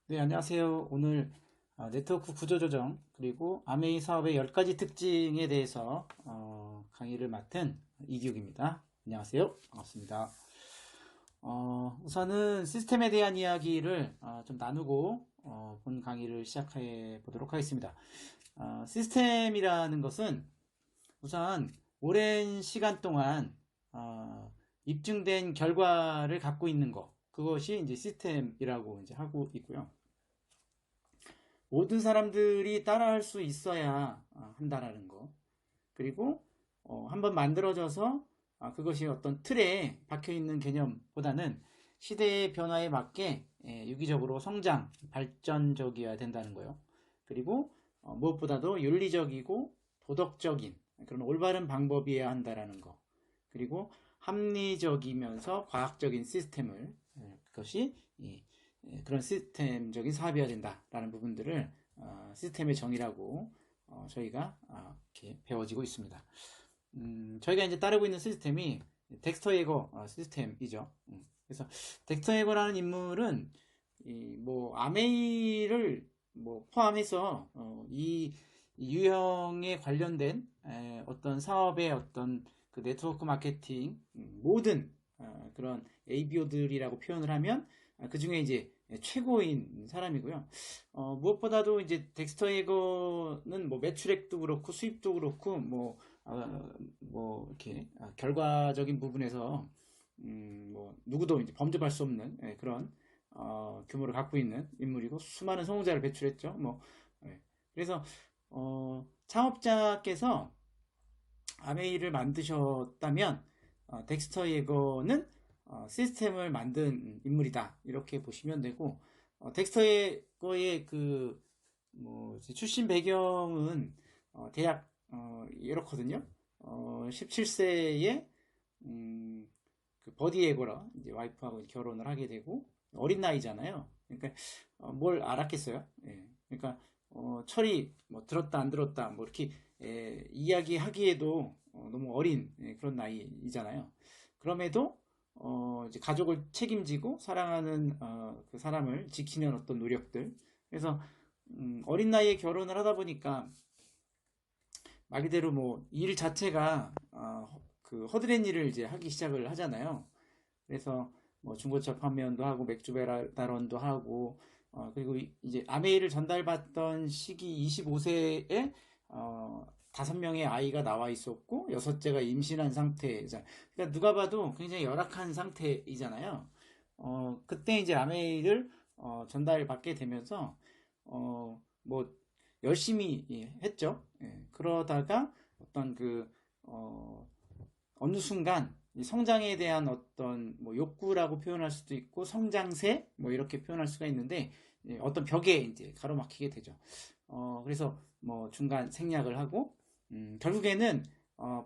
네, 안녕하세요. 오늘 네트워크 구조조정 그리고 아메이 사업의 10가지 특징에 대해서 강의를 맡은 이기욱입니다. 안녕하세요. 반갑습니다. 우선은 시스템에 대한 이야기를 좀 나누고 본 강의를 시작해 보도록 하겠습니다. 시스템이라는 것은 우선 오랜 시간 동안 입증된 결과를 갖고 있는 것, 그것이 이제 시스템이라고 이제 하고 있고요. 모든 사람들이 따라할 수 있어야 한다라는 거. 그리고 한번 만들어져서 그것이 어떤 틀에 박혀 있는 개념보다는 시대의 변화에 맞게 유기적으로 성장, 발전적이어야 된다는 거요. 그리고 무엇보다도 윤리적이고 도덕적인 그런 올바른 방법이어야 한다라는 거. 그리고 합리적이면서 과학적인 시스템을 그것이 그런 시스템적인 사업이어야 된다라는 부분들을 시스템의 정의라고 저희가 이렇게 배워지고 있습니다. 저희가 이제 따르고 있는 시스템이 덱스터 예거 시스템이죠. 그래서 덱스터 예거라는 인물은 뭐 아메이를 뭐 포함해서 이 유형에 관련된 어떤 사업의 어떤 그 네트워크 마케팅 모든 그런 ABO들이라고 표현을 하면 그 중에 이제 최고인 사람이고요. 무엇보다도 이제 덱스터 예거는 뭐 매출액도 그렇고 수입도 그렇고 뭐 이렇게 결과적인 부분에서 뭐 누구도 이제 범접할 수 없는 그런 규모를 갖고 있는 인물이고 수많은 성우자를 배출했죠. 그래서 창업자께서 아메이를 만드셨다면 덱스터 예거는 시스템을 만든 인물이다 이렇게 보시면 되고 덱스터 예거의 뭐 출신 배경은 대략 이렇거든요. 17세에 그 버디 예거라 이제 와이프하고 결혼을 하게 되고 어린 나이잖아요. 그러니까 뭘 알았겠어요. 예. 그러니까 철이 뭐 들었다 안 들었다 뭐 이렇게 이야기하기에도 너무 어린 그런 나이잖아요. 그럼에도 이제 가족을 책임지고 사랑하는 그 사람을 지키는 어떤 노력들. 그래서 어린 나이에 결혼을 하다 보니까 말 그대로 뭐 일 자체가 그 허드렛 일을 이제 하기 시작을 하잖아요. 그래서 뭐 중고차 판매원도 하고 맥주 배달원도 하고 그리고 이제 아메이를 전달받던 시기 25세에 5명의 아이가 나와 있었고 여섯째가 임신한 상태. 그러니까 누가 봐도 굉장히 열악한 상태이잖아요. 그때 이제 아메이를 전달받게 되면서 뭐 열심히 했죠. 예, 그러다가 어떤 어느 순간 이 성장에 대한 어떤 뭐 욕구라고 표현할 수도 있고 성장세 뭐 이렇게 표현할 수가 있는데 어떤 벽에 이제 가로막히게 되죠. 그래서 뭐 중간 생략을 하고 결국에는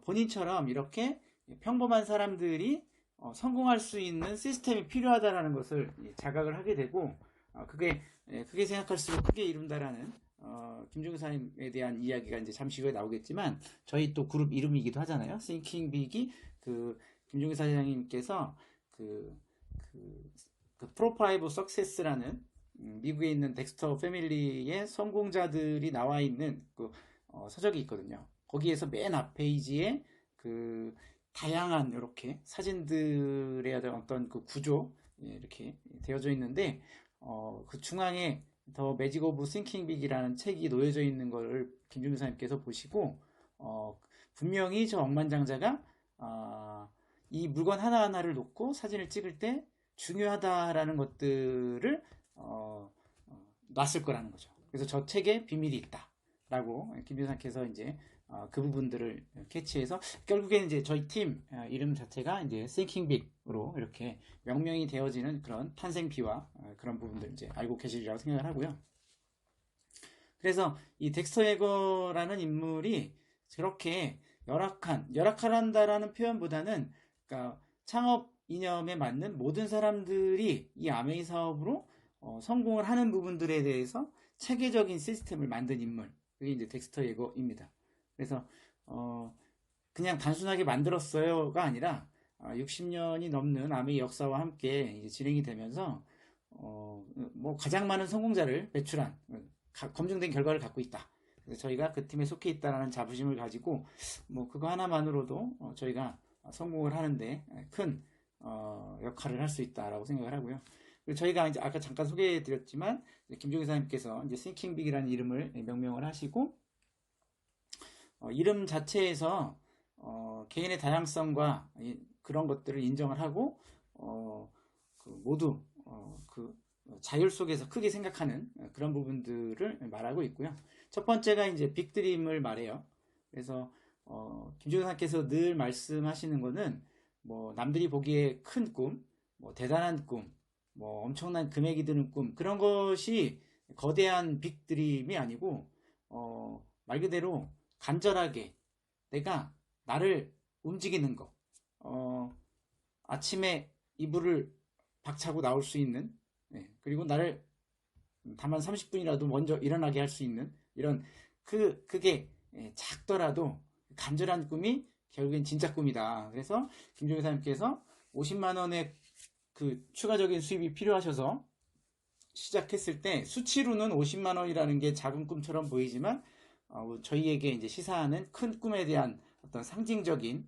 본인처럼 이렇게 평범한 사람들이 성공할 수 있는 시스템이 필요하다라는 것을 자각을 하게 되고 그게 생각할수록 크게 이룬다라는 김종규 사님에 대한 이야기가 이제 잠시 후에 나오겠지만 저희 또 그룹 이름이기도 하잖아요. Thinking Big이 김종규 사장님께서 프로파이브 석세스라는 미국에 있는 덱스터 패밀리의 성공자들이 나와 있는 서적이 있거든요. 거기에서 맨 앞 페이지에 다양한 이렇게 사진들의 어떤 그 구조 이렇게 되어져 있는데 그 중앙에 더 매직 오브 싱킹 빅이라는 책이 놓여져 있는 것을 김준규 사님께서 보시고 분명히 저 억만장자가 이 물건 하나하나를 놓고 사진을 찍을 때 중요하다라는 것들을 놨을 거라는 거죠. 그래서 저 책에 비밀이 있다라고 김준규 사님께서 이제 그 부분들을 캐치해서 결국에는 이제 저희 팀 이름 자체가 이제 Thinking Big으로 이렇게 명명이 되어지는 그런 탄생비와 그런 부분들 이제 알고 계시리라고 생각을 하고요. 그래서 이 덱스터 예거라는 인물이 저렇게 열악한다라는 표현보다는 그러니까 창업 이념에 맞는 모든 사람들이 이 아메이 사업으로 성공을 하는 부분들에 대해서 체계적인 시스템을 만든 인물. 그게 이제 덱스터 예거입니다. 그래서 그냥 단순하게 만들었어요가 아니라 60년이 넘는 아메이 역사와 함께 이제 진행이 되면서 뭐 가장 많은 성공자를 배출한 검증된 결과를 갖고 있다. 그래서 저희가 그 팀에 속해 있다라는 자부심을 가지고 뭐 그거 하나만으로도 저희가 성공을 하는데 큰 역할을 할 수 있다라고 생각을 하고요. 그리고 저희가 이제 아까 잠깐 소개해드렸지만 김종희 사님께서 이제 Thinking Big이라는 이름을 명명을 하시고 이름 자체에서 개인의 다양성과 그런 것들을 인정을 하고 모두 그 자율 속에서 크게 생각하는 그런 부분들을 말하고 있고요. 첫 번째가 이제 빅드림을 말해요. 그래서 김종현 사님께서 늘 말씀하시는 거는 뭐 남들이 보기에 큰 꿈, 뭐 대단한 꿈, 뭐 엄청난 금액이 드는 꿈 그런 것이 거대한 빅드림이 아니고 말 그대로 간절하게 내가 나를 움직이는 거 아침에 이불을 박차고 나올 수 있는 그리고 나를 다만 30분이라도 먼저 일어나게 할 수 있는 이런 그게 작더라도 간절한 꿈이 결국엔 진짜 꿈이다. 그래서 김종희 사님께서 50만 원의 그 추가적인 수입이 필요하셔서 시작했을 때 수치로는 50만 원이라는 게 작은 꿈처럼 보이지만 저희에게 이제 시사하는 큰 꿈에 대한 어떤 상징적인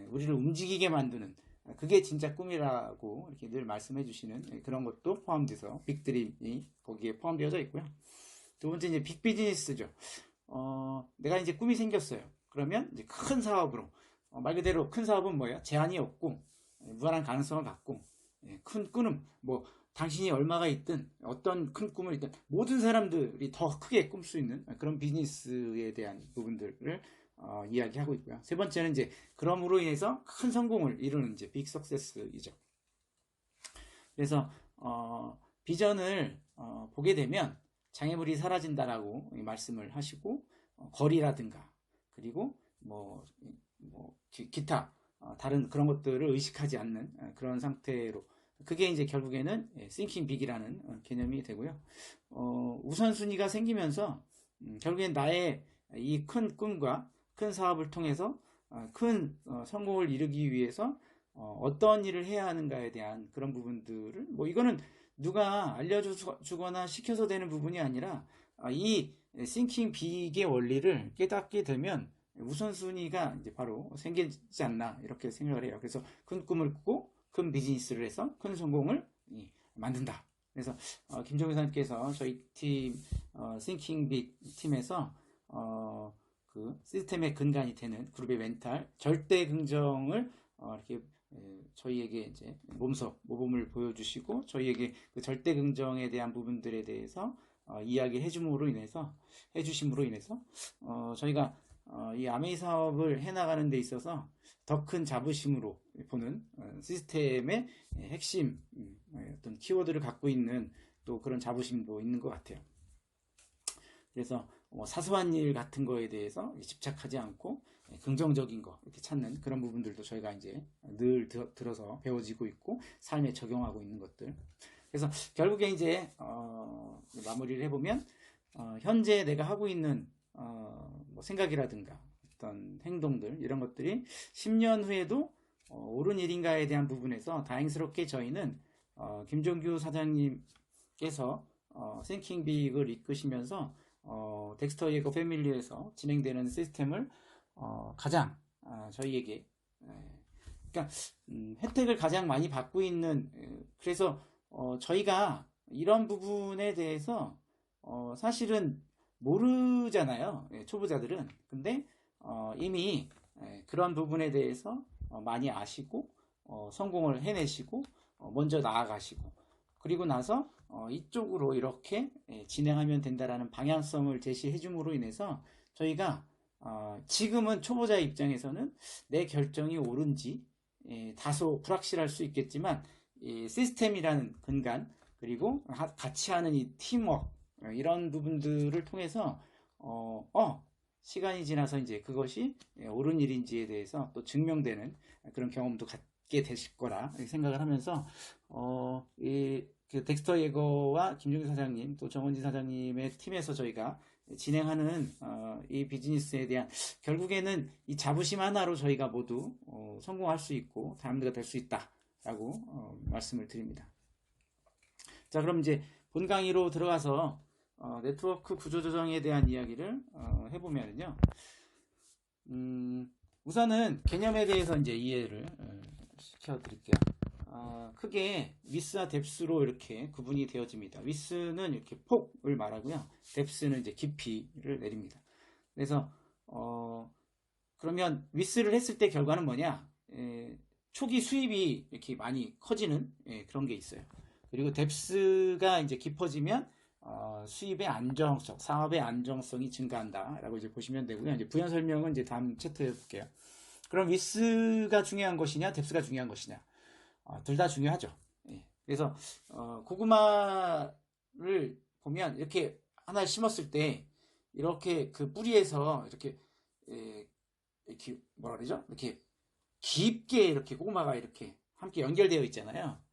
우리를 움직이게 만드는 그게 진짜 꿈이라고 이렇게 늘 말씀해 주시는 그런 것도 포함돼서 빅드림이 거기에 포함되어져 있고요. 두 번째 이제 빅비즈니스죠. 내가 이제 꿈이 생겼어요. 그러면 이제 큰 사업으로 말 그대로 큰 사업은 뭐예요? 제한이 없고 무한한 가능성을 갖고 큰 꿈은 뭐 당신이 얼마가 있든 어떤 큰 꿈을 있든 모든 사람들이 더 크게 꿈 수 있는 그런 비즈니스에 대한 부분들을 이야기하고 있고요. 세 번째는 이제 그럼으로 인해서 큰 성공을 이루는 이제 빅 석세스이죠. 그래서 비전을 보게 되면 장애물이 사라진다라고 말씀을 하시고 거리라든가 그리고 뭐 기타 다른 그런 것들을 의식하지 않는 그런 상태로 그게 이제 결국에는 Thinking Big이라는 개념이 되고요. 우선순위가 생기면서 결국엔 나의 이 큰 꿈과 큰 사업을 통해서 큰 성공을 이루기 위해서 어떤 일을 해야 하는가에 대한 그런 부분들을 뭐 이거는 누가 알려주거나 시켜서 되는 부분이 아니라 이 Thinking Big의 원리를 깨닫게 되면 우선순위가 이제 바로 생기지 않나 이렇게 생각을 해요. 그래서 큰 꿈을 꾸고 큰 비즈니스를 해서 큰 성공을 만든다. 그래서 김종희 사님께서 저희 팀 Thinking Big 팀에서 그 시스템의 근간이 되는 그룹의 멘탈 절대 긍정을 이렇게 저희에게 이제 모범을 보여주시고 저희에게 그 절대 긍정에 대한 부분들에 대해서 이야기를 해주심으로 인해서 저희가 이 아메이 사업을 해나가는 데 있어서 더 큰 자부심으로 보는 시스템의 핵심 어떤 키워드를 갖고 있는 또 그런 자부심도 있는 것 같아요. 그래서 사소한 일 같은 거에 대해서 집착하지 않고 긍정적인 거 이렇게 찾는 그런 부분들도 저희가 이제 늘 들어서 배워지고 있고 삶에 적용하고 있는 것들. 그래서 결국에 이제 마무리를 해보면 현재 내가 하고 있는 뭐 생각이라든가 어떤 행동들 이런 것들이 10년 후에도 옳은 일인가에 대한 부분에서 다행스럽게 저희는 김종규 사장님께서 Thinking Big을 이끄시면서 덱스터 예거 패밀리에서 진행되는 시스템을 가장 저희에게 그러니까 혜택을 가장 많이 받고 있는 그래서 저희가 이런 부분에 대해서 사실은 모르잖아요. 초보자들은. 근데 이미 그런 부분에 대해서 많이 아시고 성공을 해내시고 먼저 나아가시고 그리고 나서 이쪽으로 이렇게 진행하면 된다라는 방향성을 제시해 줌으로 인해서 저희가 지금은 초보자 입장에서는 내 결정이 옳은지 다소 불확실할 수 있겠지만 이 시스템이라는 근간 그리고 같이 하는 이 팀워크 이런 부분들을 통해서 시간이 지나서 이제 그것이 옳은 일인지에 대해서 또 증명되는 그런 경험도 갖게 되실 거라 생각을 하면서 그 덱스터 예거와 김종규 사장님 또 정원진 사장님의 팀에서 저희가 진행하는 이 비즈니스에 대한 결국에는 이 자부심 하나로 저희가 모두 성공할 수 있고 다이아몬드가 될 수 있다라고 말씀을 드립니다. 자, 그럼 이제 본 강의로 들어가서 네트워크 구조 조정에 대한 이야기를 해보면요. 우선은 개념에 대해서 이제 이해를 시켜드릴게요. 크게 위스와 뎁스로 이렇게 구분이 되어집니다. 위스는 이렇게 폭을 말하고요. 뎁스는 이제 깊이를 내립니다. 그래서 그러면 위스를 했을 때 결과는 뭐냐? 초기 수입이 이렇게 많이 커지는 그런 게 있어요. 그리고 뎁스가 이제 깊어지면 수입의 안정성, 사업의 안정성이 증가한다라고 이제 보시면 되고요. 이제 부연 설명은 이제 다음 챕터에 볼게요. 그럼 위스가 중요한 것이냐, 뎁스가 중요한 것이냐? 둘 다 중요하죠. 그래서 고구마를 보면 이렇게 하나 심었을 때 이렇게 그 뿌리에서 이렇게 이렇게 뭐라 그러죠? 이렇게 깊게 이렇게 고구마가 이렇게 함께 연결되어 있잖아요.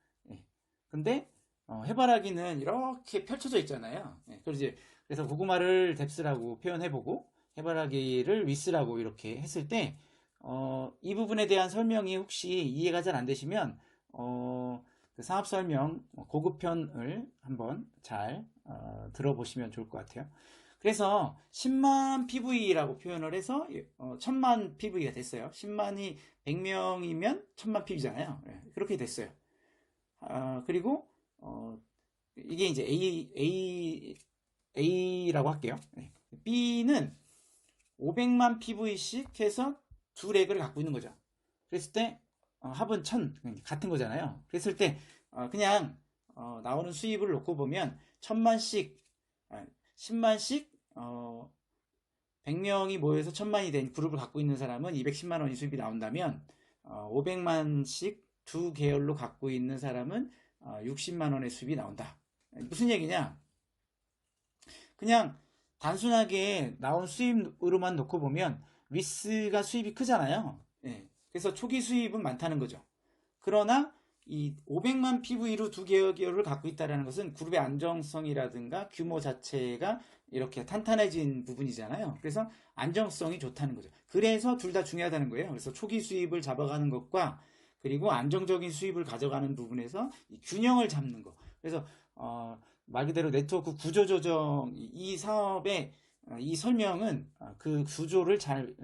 근데 해바라기는 이렇게 펼쳐져 있잖아요. 그래서 고구마를 뎁스라고 표현해보고 해바라기를 위스라고 이렇게 했을 때 이 부분에 대한 설명이 혹시 이해가 잘 안 되시면 그 사업 설명 고급편을 한번 잘 들어보시면 좋을 것 같아요. 그래서 10만 PV라고 표현을 해서 1000만 PV가 됐어요. 10만이 100명이면 1000만 PV잖아요. 그렇게 됐어요. 그리고 이게 이제 A라고 할게요. B는 500만 PV씩 해서 두 렉을 갖고 있는 거죠. 그랬을 때 합은 1000 같은 거잖아요. 그랬을 때 그냥 나오는 수입을 놓고 보면 1000만씩 10만씩 100명이 모여서 1000만이 된 그룹을 갖고 있는 사람은 210만 원이 수입이 나온다면 500만씩 두 계열로 갖고 있는 사람은 60만 원의 수입이 나온다. 무슨 얘기냐? 그냥 단순하게 나온 수입으로만 놓고 보면 위스가 수입이 크잖아요. 그래서 초기 수입은 많다는 거죠. 그러나 이 500만 PV로 두 계열을 갖고 있다는 것은 그룹의 안정성이라든가 규모 자체가 이렇게 탄탄해진 부분이잖아요. 그래서 안정성이 좋다는 거죠. 그래서 둘 다 중요하다는 거예요. 그래서 초기 수입을 잡아가는 것과 그리고 안정적인 수입을 가져가는 부분에서 이 균형을 잡는 거. 그래서 말 그대로 네트워크 구조 조정 이 사업의 이 설명은 그 구조를 잘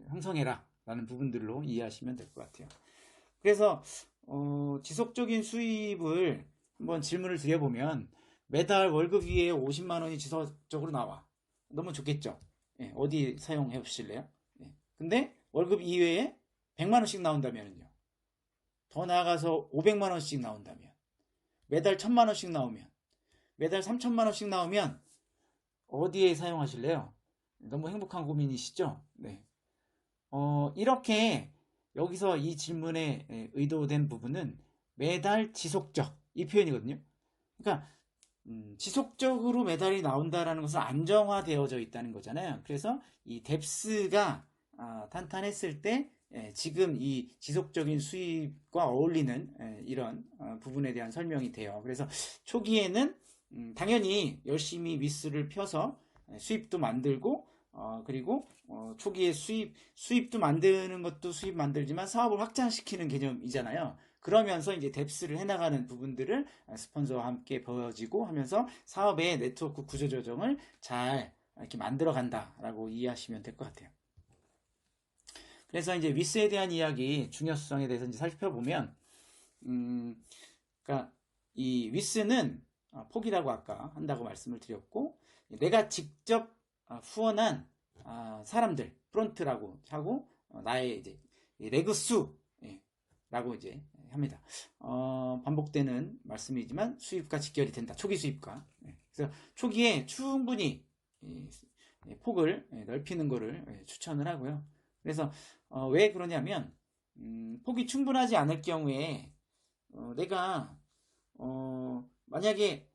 형성해라 라는 부분들로 이해하시면 될 것 같아요. 그래서 지속적인 수입을 한번 질문을 드려보면 매달 월급 위에 50만 원이 지속적으로 나와. 너무 좋겠죠? 어디 사용해 보실래요? 근데 월급 이외에 100만 원씩 나온다면요. 더 나아가서 500만 원씩 나온다면 매달 1000만 원씩 나오면 매달 3000만 원씩 나오면 어디에 사용하실래요? 너무 행복한 고민이시죠? 네. 이렇게 여기서 이 질문에 의도된 부분은 매달 지속적 이 표현이거든요. 그러니까 지속적으로 매달이 나온다라는 것은 안정화되어져 있다는 거잖아요. 그래서 이 뎁스가 탄탄했을 때 지금 이 지속적인 수입과 어울리는 이런 부분에 대한 설명이 돼요. 그래서 초기에는 당연히 열심히 위스를 펴서 수입도 만들고 그리고 초기에 수입도 만드는 것도 수입 만들지만 사업을 확장시키는 개념이잖아요. 그러면서 이제 뎁스를 해나가는 부분들을 스폰서와 함께 벌어지고 하면서 사업의 네트워크 구조 조정을 잘 이렇게 만들어 간다라고 이해하시면 될 것 같아요. 그래서 이제 위스에 대한 이야기 중요성에 대해서 이제 살펴보면 그러니까 이 위스는 폭이라고 아까 한다고 말씀을 드렸고 내가 직접 후원한 사람들 프론트라고 하고 나의 이제 레그 수라고 이제 합니다. 반복되는 말씀이지만 수입과 직결이 된다. 초기 수입과. 그래서 초기에 충분히 폭을 넓히는 것을 추천을 하고요. 그래서 왜 그러냐면 폭이 충분하지 않을 경우에 내가 만약에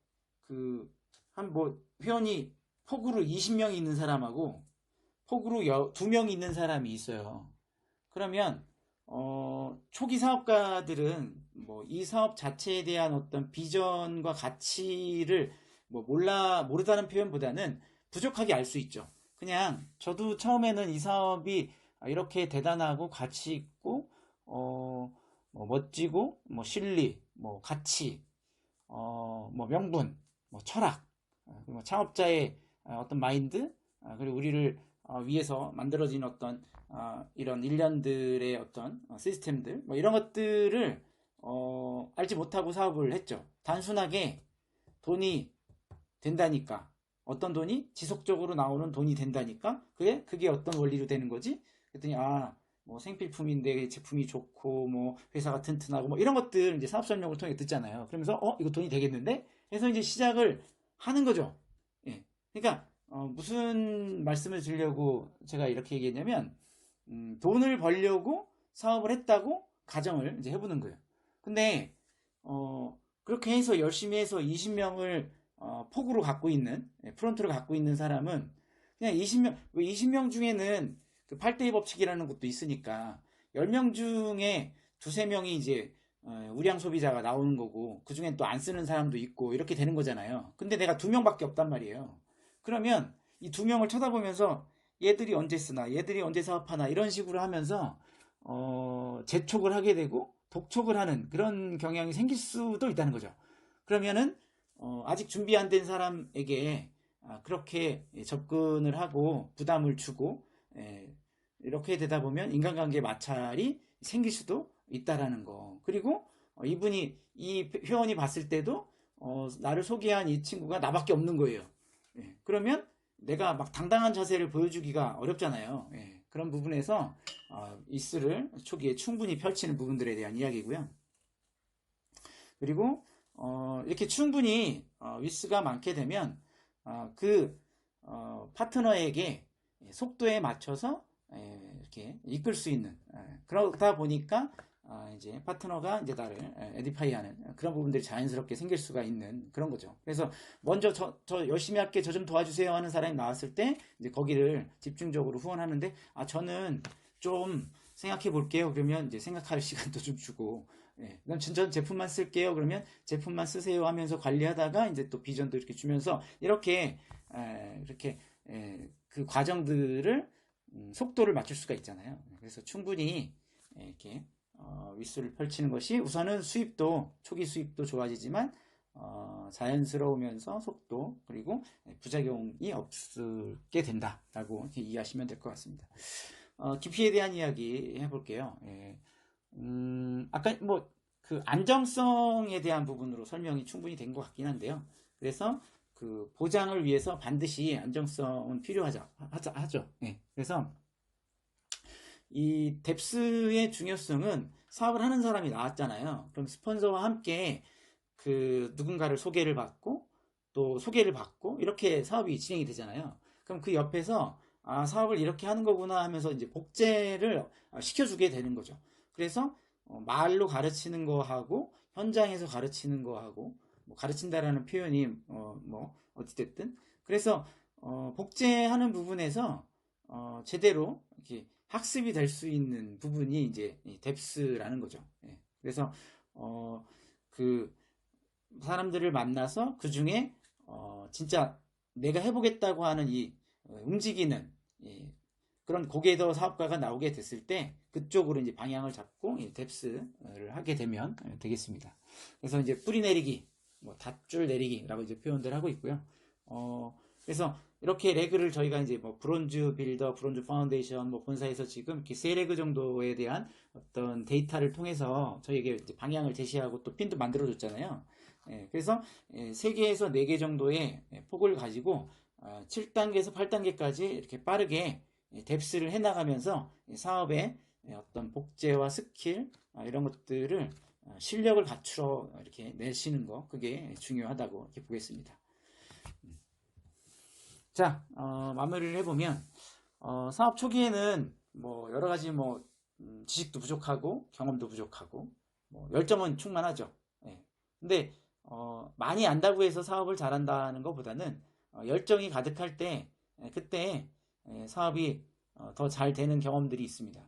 그 한 뭐 회원이 폭으로 20명이 있는 사람하고 폭으로 2명이 있는 사람이 있어요. 그러면 초기 사업가들은 뭐 이 사업 자체에 대한 어떤 비전과 가치를 뭐 모르다는 표현보다는 부족하게 알 수 있죠. 그냥 저도 처음에는 이 사업이 이렇게 대단하고 가치 있고 뭐 멋지고 뭐 실리 뭐 가치 뭐 명분, 뭐 철학, 그리고 창업자의 어떤 마인드, 그리고 우리를 위해서 만들어진 어떤 이런 일련들의 어떤 시스템들, 뭐 이런 것들을 알지 못하고 사업을 했죠. 단순하게 돈이 된다니까. 어떤 돈이 지속적으로 나오는 돈이 된다니까. 그게 어떤 원리로 되는 거지? 그랬더니 뭐 생필품인데 제품이 좋고 뭐 회사가 튼튼하고 뭐 이런 것들 이제 사업 설명을 통해 듣잖아요. 그러면서 이거 돈이 되겠는데? 해서 이제 시작을 하는 거죠. 예. 그러니까 무슨 말씀을 드리려고 제가 이렇게 얘기했냐면 돈을 벌려고 사업을 했다고 가정을 이제 해보는 거예요. 근데 그렇게 해서 열심히 해서 20명을 폭으로 갖고 있는 프론트를 갖고 있는 사람은 그냥 20명 중에는 그 8대2 법칙이라는 것도 있으니까 10명 중에 두세 명이 이제 우량 소비자가 나오는 거고 그 중엔 또 안 쓰는 사람도 있고 이렇게 되는 거잖아요. 근데 내가 2명밖에 없단 말이에요. 그러면 이 2명을 쳐다보면서 얘들이 언제 쓰나 얘들이 언제 사업하나 이런 식으로 하면서 재촉을 하게 되고 독촉을 하는 그런 경향이 생길 수도 있다는 거죠. 그러면은 아직 준비 안 된 사람에게 그렇게 접근을 하고 부담을 주고 이렇게 되다 보면 인간관계 마찰이 생길 수도 있다라는 거. 그리고 이 회원이 봤을 때도 나를 소개한 이 친구가 나밖에 없는 거예요. 그러면 내가 막 당당한 자세를 보여주기가 어렵잖아요. 그런 부분에서 이스를 초기에 충분히 펼치는 부분들에 대한 이야기고요. 그리고 이렇게 충분히 위스가 많게 되면 그 파트너에게 속도에 맞춰서 이렇게 이끌 수 있는 그러다 보니까 이제 파트너가 이제 나를 에디파이하는 그런 부분들이 자연스럽게 생길 수가 있는 그런 거죠. 그래서 먼저 저 열심히 할게 저 좀 도와주세요 하는 사람이 나왔을 때 이제 거기를 집중적으로 후원하는데 저는 좀 생각해 볼게요. 그러면 이제 생각할 시간도 좀 주고 그럼 전 제품만 쓸게요. 그러면 제품만 쓰세요 하면서 관리하다가 이제 또 비전도 이렇게 주면서 이렇게 그 과정들을 속도를 맞출 수가 있잖아요. 그래서 충분히 이렇게 윗수를 펼치는 것이 우선은 초기 수입도 좋아지지만 자연스러우면서 속도 그리고 부작용이 없게 된다라고 이렇게 이해하시면 될 것 같습니다. 기피에 대한 이야기 해볼게요. 아까 뭐 그 안정성에 대한 부분으로 설명이 충분히 된 것 같긴 한데요. 그래서 그 보장을 위해서 반드시 안정성은 필요하죠. 그래서 이 뎁스의 중요성은 사업을 하는 사람이 나왔잖아요. 그럼 스폰서와 함께 그 누군가를 소개를 받고 또 소개를 받고 이렇게 사업이 진행이 되잖아요. 그럼 그 옆에서 사업을 이렇게 하는 거구나 하면서 이제 복제를 시켜주게 되는 거죠. 그래서 말로 가르치는 거하고 현장에서 가르치는 거하고 뭐 가르친다라는 표현이 뭐 어찌됐든 그래서 복제하는 부분에서 제대로 이렇게 학습이 될 수 있는 부분이 이제 뎁스라는 거죠. 그래서 그 사람들을 만나서 그 중에 진짜 내가 해보겠다고 하는 이 움직이는 그런 고객더 사업가가 나오게 됐을 때 그쪽으로 이제 방향을 잡고 뎁스를 하게 되면 되겠습니다. 그래서 이제 뿌리 내리기, 뭐 닷줄 내리기라고 이제 표현들 하고 있고요. 그래서 이렇게 레그를 저희가 이제 뭐 브론즈 빌더, 브론즈 파운데이션, 뭐 본사에서 지금 이렇게 세 레그 정도에 대한 어떤 데이터를 통해서 저희에게 이제 방향을 제시하고 또 핀도 만들어줬잖아요. 그래서 3개에서 4개 정도의 폭을 가지고 7단계에서 8단계까지 이렇게 빠르게 뎁스를 해나가면서 사업의 어떤 복제와 스킬 이런 것들을 실력을 갖추어 이렇게 내시는 거 그게 중요하다고 이렇게 보겠습니다. 자, 마무리를 해보면 사업 초기에는 뭐 여러 가지 뭐 지식도 부족하고 경험도 부족하고 뭐 열정은 충만하죠. 근데 많이 안다고 해서 사업을 잘한다는 것보다는 열정이 가득할 때 그때 사업이 더 잘 되는 경험들이 있습니다.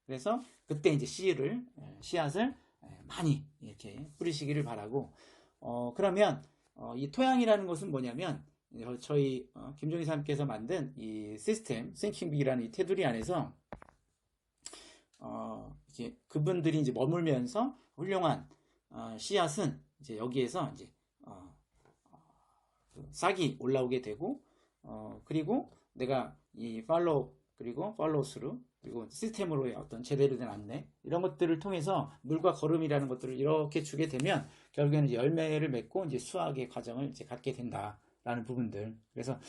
그래서 그때 이제 씨앗을 많이 이렇게 뿌리시기를 바라고 그러면 이 토양이라는 것은 뭐냐면 저희 김종희 사님께서 만든 이 시스템 싱킹빅이라는 이 테두리 안에서 이제 그분들이 이제 머물면서 훌륭한 씨앗은 이제 여기에서 이제 어, 싹이 올라오게 되고 그리고 내가 이 팔로우 그리고 팔로우스루 그리고 시스템으로의 어떤 제대로 된 안내 이런 것들을 통해서 물과 거름이라는 것들을 이렇게 주게 되면 결국에는 이제 열매를 맺고 이제 수확의 과정을 이제 갖게 된다라는 부분들. 그래서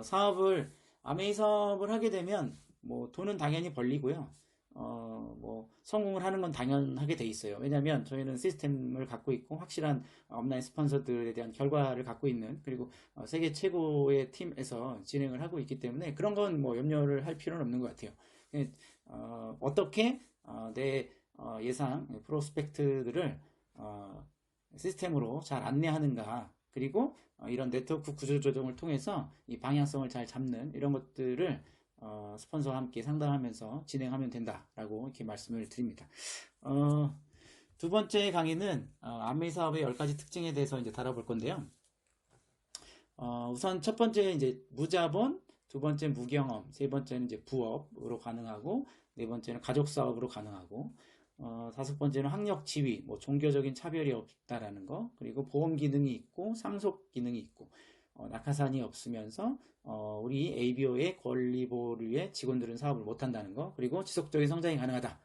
사업을 아메이 사업을 하게 되면 뭐 돈은 당연히 벌리고요. 뭐 성공을 하는 건 당연하게 돼 있어요. 왜냐하면 저희는 시스템을 갖고 있고 확실한 업라인 스폰서들에 대한 결과를 갖고 있는 그리고 세계 최고의 팀에서 진행을 하고 있기 때문에 그런 건 뭐 염려를 할 필요는 없는 것 같아요. 어떻게 내 예상 프로스펙트들을 시스템으로 잘 안내하는가 그리고 이런 네트워크 구조 조정을 통해서 이 방향성을 잘 잡는 이런 것들을 스폰서와 함께 상담하면서 진행하면 된다라고 이렇게 말씀을 드립니다. 두 번째 강의는 암웨이 사업의 10가지 특징에 대해서 이제 다뤄볼 건데요. 우선 첫 번째 이제 무자본, 두 번째 무경험, 세 번째는 이제 부업으로 가능하고, 네 번째는 가족 사업으로 가능하고, 다섯 번째는 학력 지위, 뭐 종교적인 차별이 없다라는 거, 그리고 보험 기능이 있고 상속 기능이 있고 낙하산이 없으면서 우리 ABO의 권리보호를 위해 직원들은 사업을 못한다는 거, 그리고 지속적인 성장이 가능하다.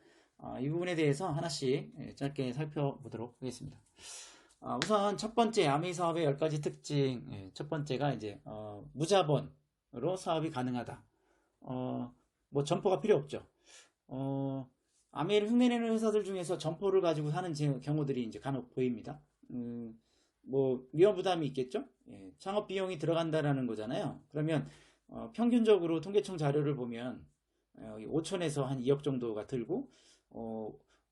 이 부분에 대해서 하나씩 짧게 살펴보도록 하겠습니다. 우선 첫 번째 아메이 사업의 10가지 특징, 첫 번째가 이제 무자본으로 사업이 가능하다. 뭐 점포가 필요 없죠. 아메이를 흉내내는 회사들 중에서 점포를 가지고 하는 경우들이 이제 간혹 보입니다. 뭐 위험 부담이 있겠죠. 창업 비용이 들어간다라는 거잖아요. 그러면 평균적으로 통계청 자료를 보면 5천에서 한 2억 정도가 들고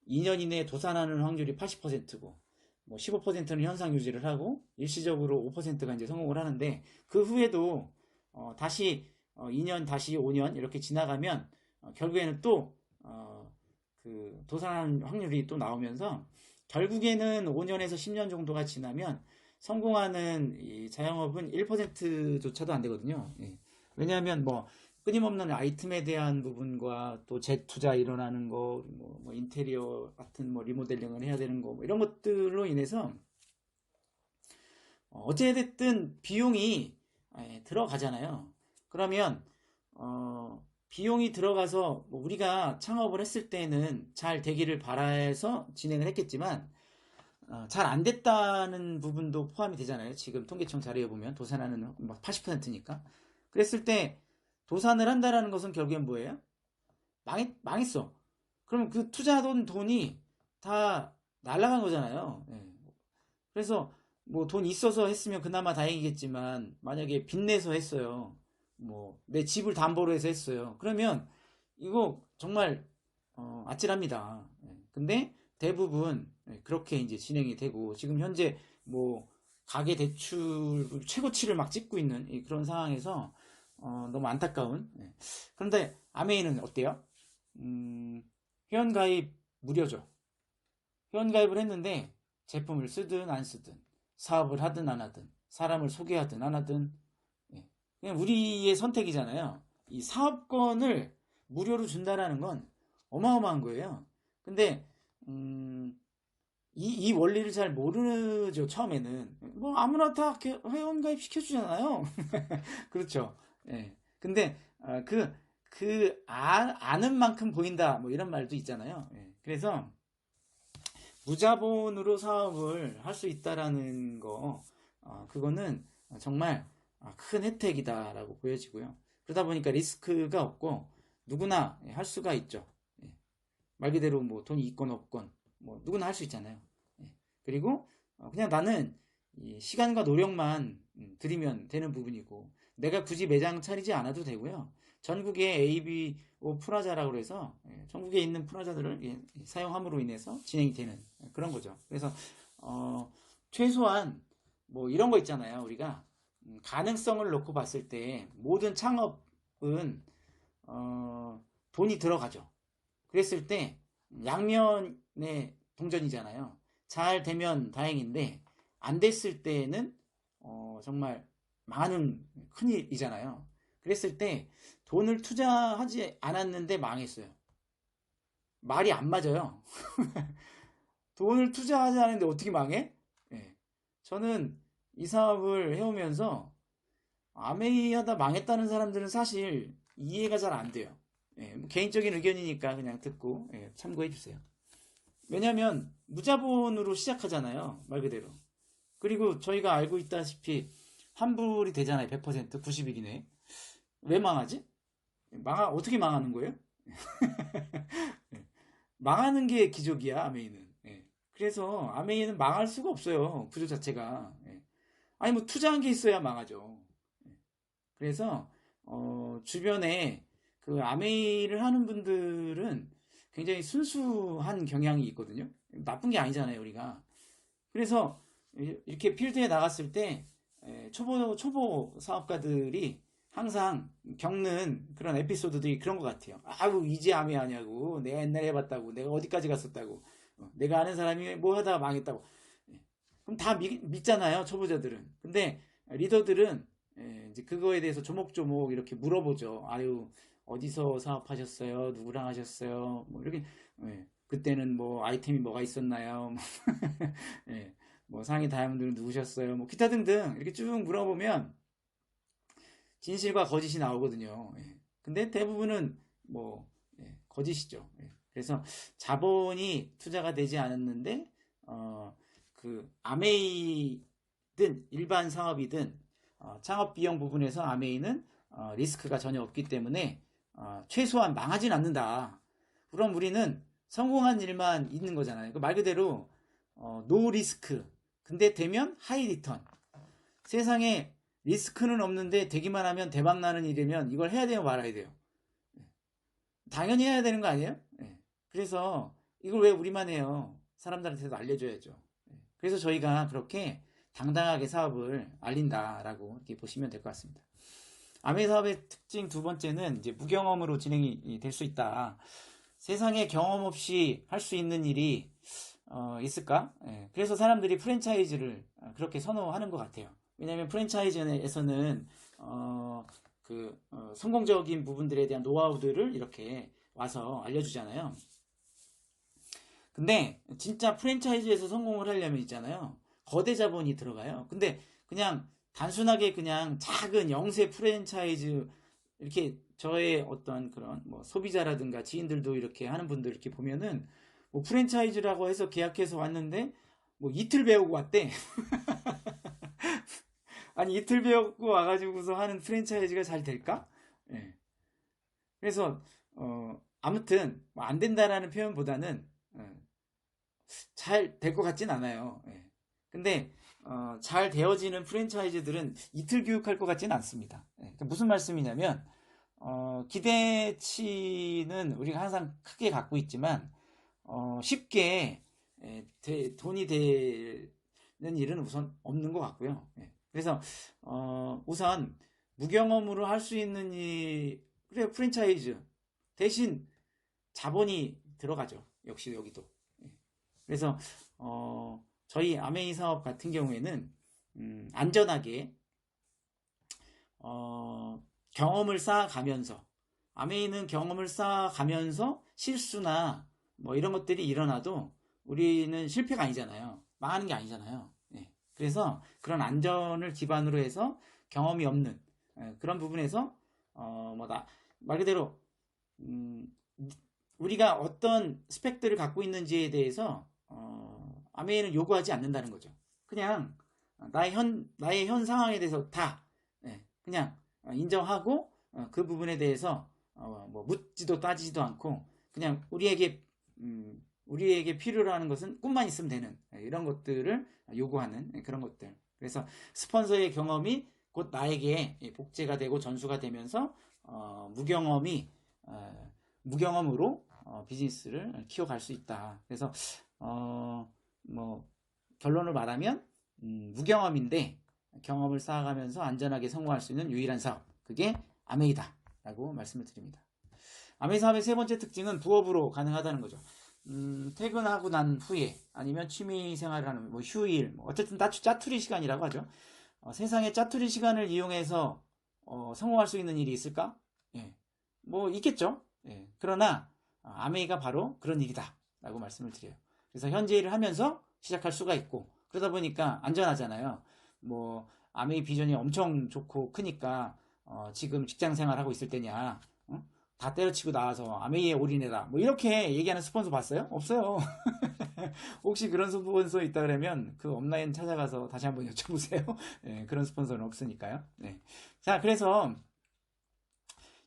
2년 이내에 도산하는 확률이 80%고 뭐 15%는 현상 유지를 하고 일시적으로 5%가 이제 성공을 하는데 그 후에도 다시 2년 다시 5년 이렇게 지나가면 결국에는 또 그 도산하는 확률이 또 나오면서 결국에는 5년에서 10년 정도가 지나면 성공하는 이 자영업은 1%조차도 안 되거든요. 왜냐하면 뭐 끊임없는 아이템에 대한 부분과 또 재투자 일어나는 거, 뭐 인테리어 같은 뭐 리모델링을 해야 되는 거, 뭐 이런 것들로 인해서 어찌됐든 비용이 들어가잖아요. 그러면 비용이 들어가서 뭐 우리가 창업을 했을 때는 잘 되기를 바라서 진행을 했겠지만 잘 안 됐다는 부분도 포함이 되잖아요. 지금 통계청 자료에 보면 도산하는 막 80%니까. 그랬을 때 도산을 한다라는 것은 결국엔 뭐예요? 망했어. 그러면 그 투자돈 돈이 다 날아간 거잖아요. 그래서 뭐 돈 있어서 했으면 그나마 다행이겠지만 만약에 빚내서 했어요. 뭐 내 집을 담보로 해서 했어요. 그러면 이거 정말 아찔합니다. 근데 대부분 그렇게 이제 진행이 되고 지금 현재 뭐 가계 대출 최고치를 막 찍고 있는 그런 상황에서 너무 안타까운. 그런데 아메이는 어때요? 회원가입 무료죠. 회원가입을 했는데 제품을 쓰든 안 쓰든 사업을 하든 안 하든 사람을 소개하든 안 하든 그냥 우리의 선택이잖아요. 이 사업권을 무료로 준다라는 건 어마어마한 거예요. 근데 이 원리를 잘 모르죠. 처음에는 뭐 아무나 다 회원가입 시켜주잖아요. 그렇죠. 근데 아는 만큼 보인다 뭐 이런 말도 있잖아요. 그래서 무자본으로 사업을 할 수 있다라는 거 그거는 정말 큰 혜택이다라고 보여지고요. 그러다 보니까 리스크가 없고 누구나 할 수가 있죠. 말 그대로 뭐 돈이 있건 없건 뭐 누구나 할 수 있잖아요. 그리고 그냥 나는 시간과 노력만 들이면 되는 부분이고 내가 굳이 매장 차리지 않아도 되고요. 전국에 ABO 프라자라고 해서 전국에 있는 프라자들을 사용함으로 인해서 진행이 되는 그런 거죠. 그래서 최소한 뭐 이런 거 있잖아요. 우리가 가능성을 놓고 봤을 때 모든 창업은 돈이 들어가죠. 그랬을 때 양면의 동전이잖아요. 잘 되면 다행인데 안 됐을 때는 정말 망하는 큰일이잖아요. 그랬을 때 돈을 투자하지 않았는데 망했어요. 말이 안 맞아요. 돈을 투자하지 않았는데 어떻게 망해? 저는 이 사업을 해오면서 아메이 하다 망했다는 사람들은 사실 이해가 잘 안 돼요. 예, 뭐 개인적인 의견이니까 그냥 듣고 예, 참고해 주세요. 왜냐하면 무자본으로 시작하잖아요. 말 그대로. 그리고 저희가 알고 있다시피 환불이 되잖아요. 100% 90일 이내. 왜 망하지? 어떻게 망하는 거예요? 예. 망하는 게 기적이야, 아메이는. 예. 그래서 아메이는 망할 수가 없어요. 구조 자체가. 예. 아니, 뭐 투자한 게 있어야 망하죠. 예. 그래서, 주변에 그 아메이를 하는 분들은 굉장히 순수한 경향이 있거든요. 나쁜 게 아니잖아요, 우리가. 그래서 이렇게 필드에 나갔을 때 초보 사업가들이 항상 겪는 그런 에피소드들이 그런 것 같아요. 아우 이제 아메 하냐고, 내가 옛날에 해봤다고, 내가 어디까지 갔었다고, 내가 아는 사람이 뭐 하다가 망했다고. 그럼 다 믿잖아요, 초보자들은. 근데 리더들은 이제 그거에 대해서 조목조목 이렇게 물어보죠. 아유, 어디서 사업하셨어요? 누구랑 하셨어요? 뭐 이렇게. 그때는 뭐 아이템이 뭐가 있었나요? 예, 뭐 상위 다이아몬드는 누구셨어요? 뭐 기타 등등 이렇게 쭉 물어보면 진실과 거짓이 나오거든요. 예. 근데 대부분은 뭐 거짓이죠. 예. 그래서 자본이 투자가 되지 않았는데 그 아메이든 일반 사업이든 창업 비용 부분에서 아메이는 리스크가 전혀 없기 때문에 최소한 망하진 않는다. 그럼 우리는 성공한 일만 있는 거잖아요. 말 그대로 노 리스크. 근데 되면 하이 리턴. 세상에 리스크는 없는데 되기만 하면 대박 나는 일이면 이걸 해야 돼요, 말아야 돼요. 당연히 해야 되는 거 아니에요? 그래서 이걸 왜 우리만 해요? 사람들한테도 알려줘야죠. 그래서 저희가 그렇게 당당하게 사업을 알린다라고 이렇게 보시면 될 것 같습니다. 아메 사업의 특징 두 번째는 이제 무경험으로 진행이 될 수 있다. 세상에 경험 없이 할 수 있는 일이 있을까? 그래서 사람들이 프랜차이즈를 그렇게 선호하는 것 같아요. 왜냐하면 프랜차이즈에서는 성공적인 부분들에 대한 노하우들을 이렇게 와서 알려주잖아요. 근데 진짜 프랜차이즈에서 성공을 하려면 있잖아요. 거대 자본이 들어가요. 근데 그냥 단순하게 그냥 작은 영세 프랜차이즈 이렇게 저의 어떤 그런 뭐 소비자라든가 지인들도 이렇게 하는 분들 이렇게 보면은 뭐 프랜차이즈라고 해서 계약해서 왔는데 뭐 이틀 배우고 왔대. 아니 이틀 배우고 와가지고서 하는 프랜차이즈가 잘 될까? 예. 그래서 아무튼 뭐안 된다라는 표현보다는 잘 될 것 같진 않아요. 예. 근데 잘 되어지는 프랜차이즈들은 이틀 교육할 것 같지는 않습니다. 예. 그러니까 무슨 말씀이냐면 기대치는 우리가 항상 크게 갖고 있지만 쉽게 돈이 되는 일은 우선 없는 것 같고요. 예. 그래서 우선 무경험으로 할 수 있는 그래 프랜차이즈 대신 자본이 들어가죠. 역시 여기도. 예. 그래서 저희 아메이 사업 같은 경우에는 안전하게 경험을 쌓아가면서 아메이는 경험을 쌓아가면서 실수나 뭐 이런 것들이 일어나도 우리는 실패가 아니잖아요. 망하는 게 아니잖아요. 예. 그래서 그런 안전을 기반으로 해서 경험이 없는 그런 부분에서 말 그대로 우리가 어떤 스펙들을 갖고 있는지에 대해서 아메이는 요구하지 않는다는 거죠. 그냥 나의 현 상황에 대해서 다 그냥 인정하고 그 부분에 대해서 뭐 묻지도 따지지도 않고 그냥 우리에게 필요로 하는 것은 꿈만 있으면 되는 이런 것들을 요구하는 그런 것들. 그래서 스폰서의 경험이 곧 나에게 복제가 되고 전수가 되면서 무경험으로 비즈니스를 키워갈 수 있다. 그래서 뭐 결론을 말하면 무경험인데 경험을 쌓아가면서 안전하게 성공할 수 있는 유일한 사업, 그게 아메이다 라고 말씀을 드립니다. 아메이 사업의 세 번째 특징은 부업으로 가능하다는 거죠. 퇴근하고 난 후에 아니면 취미 생활을 하는 뭐 휴일, 어쨌든 짜투리 시간이라고 하죠. 세상에 짜투리 시간을 이용해서 성공할 수 있는 일이 있을까? 예. 뭐 있겠죠. 예. 그러나 아메이가 바로 그런 일이다 라고 말씀을 드려요. 그래서 현재 일을 하면서 시작할 수가 있고 그러다 보니까 안전하잖아요. 뭐 아메이 비전이 엄청 좋고 크니까 지금 직장 생활하고 있을 때냐, 어? 다 때려치고 나와서 아메이에 올인해라, 뭐 이렇게 얘기하는 스폰서 봤어요? 없어요. 혹시 그런 스폰서 있다 그러면 그 업라인 찾아가서 다시 한번 여쭤보세요. 네, 그런 스폰서는 없으니까요. 네. 자, 그래서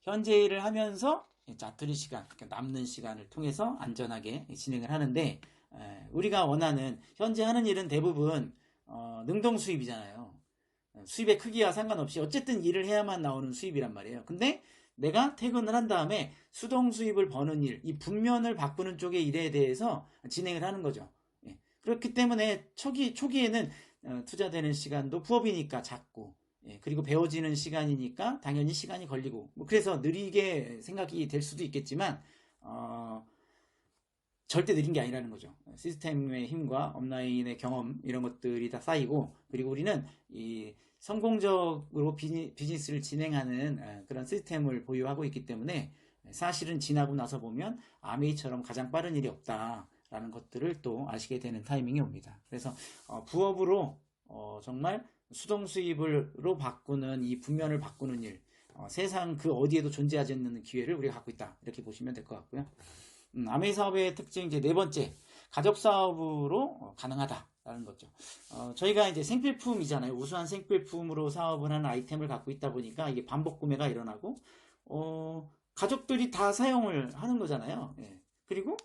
현재 일을 하면서 짜투리 시간, 그러니까 남는 시간을 통해서 안전하게 진행을 하는데, 우리가 원하는 현재 하는 일은 대부분 능동 수입이잖아요. 수입의 크기와 상관없이 어쨌든 일을 해야만 나오는 수입이란 말이에요. 근데 내가 퇴근을 한 다음에 수동 수입을 버는 일, 이 분면을 바꾸는 쪽의 일에 대해서 진행을 하는 거죠. 예. 그렇기 때문에 초기에는 투자되는 시간도 부업이니까 작고, 예. 그리고 배워지는 시간이니까 당연히 시간이 걸리고, 뭐 그래서 느리게 생각이 될 수도 있겠지만 절대 느린 게 아니라는 거죠. 시스템의 힘과 업라인의 경험 이런 것들이 다 쌓이고, 그리고 우리는 이 성공적으로 비즈니스를 진행하는 그런 시스템을 보유하고 있기 때문에 사실은 지나고 나서 보면 아메이처럼 가장 빠른 일이 없다라는 것들을 또 아시게 되는 타이밍이 옵니다. 그래서 부업으로 정말 수동 수입으로 바꾸는 이 분면을 바꾸는 일, 세상 그 어디에도 존재하지 않는 기회를 우리가 갖고 있다, 이렇게 보시면 될 것 같고요. 아메이 사업의 특징 이제 네 번째, 가족 사업으로 가능하다라는 거죠. 저희가 이제 생필품이잖아요. 우수한 생필품으로 사업을 하는 아이템을 갖고 있다 보니까 이게 반복 구매가 일어나고, 가족들이 다 사용을 하는 거잖아요. 예. 그리고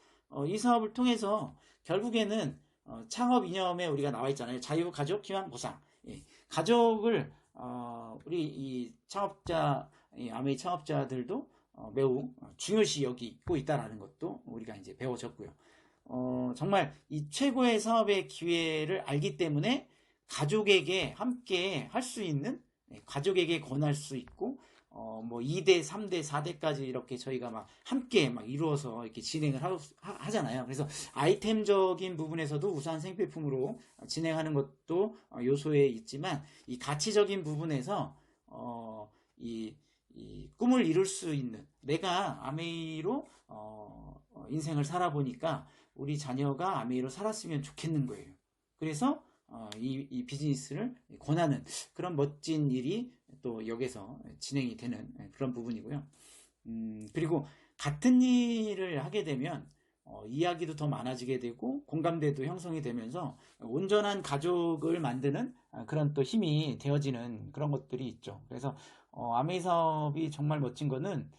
이 사업을 통해서 결국에는 창업 이념에 우리가 나와 있잖아요. 자유, 가족, 희망, 보상. 예. 가족을 우리 이 창업자, 이 아메이 창업자들도 매우 중요시 여기고 있다라는 것도 우리가 이제 배워졌고요. 정말 이 최고의 사업의 기회를 알기 때문에 가족에게 함께 할 수 있는, 가족에게 권할 수 있고, 뭐 2대, 3대, 4대까지 이렇게 저희가 막 함께 막 이루어서 이렇게 진행을 하잖아요. 그래서 아이템적인 부분에서도 우수한 생필품으로 진행하는 것도 요소에 있지만, 이 가치적인 부분에서 이 꿈을 이룰 수 있는, 내가 아메이로 인생을 살아보니까 우리 자녀가 아메이로 살았으면 좋겠는 거예요. 그래서 이 비즈니스를 권하는 그런 멋진 일이 또 여기서 진행이 되는 그런 부분이고요. 그리고 같은 일을 하게 되면 이야기도 더 많아지게 되고 공감대도 형성이 되면서 온전한 가족을 만드는 그런 또 힘이 되어지는 그런 것들이 있죠. 그래서 아메이 사업이 정말 멋진 거는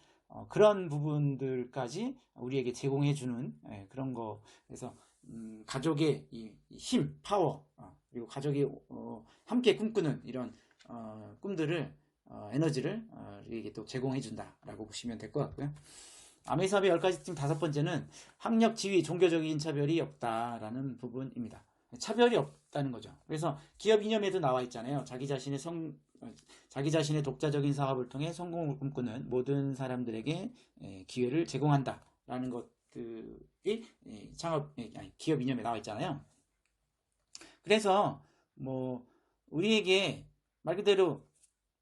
그런 부분들까지 우리에게 제공해주는 그런 거. 그래서 가족의 이 힘, 파워, 그리고 가족이 함께 꿈꾸는 이런 꿈들을, 에너지를 우리에게 또 제공해준다라고 보시면 될 것 같고요. 아메이 사업의 10가지 특징 다섯 번째는 학력, 지위, 종교적인 차별이 없다라는 부분입니다. 차별이 없다는 거죠. 그래서 기업 이념에도 나와 있잖아요. 자기 자신의 독자적인 사업을 통해 성공을 꿈꾸는 모든 사람들에게 기회를 제공한다라는 것들이 기업 이념에 나와 있잖아요. 그래서 뭐 우리에게 말 그대로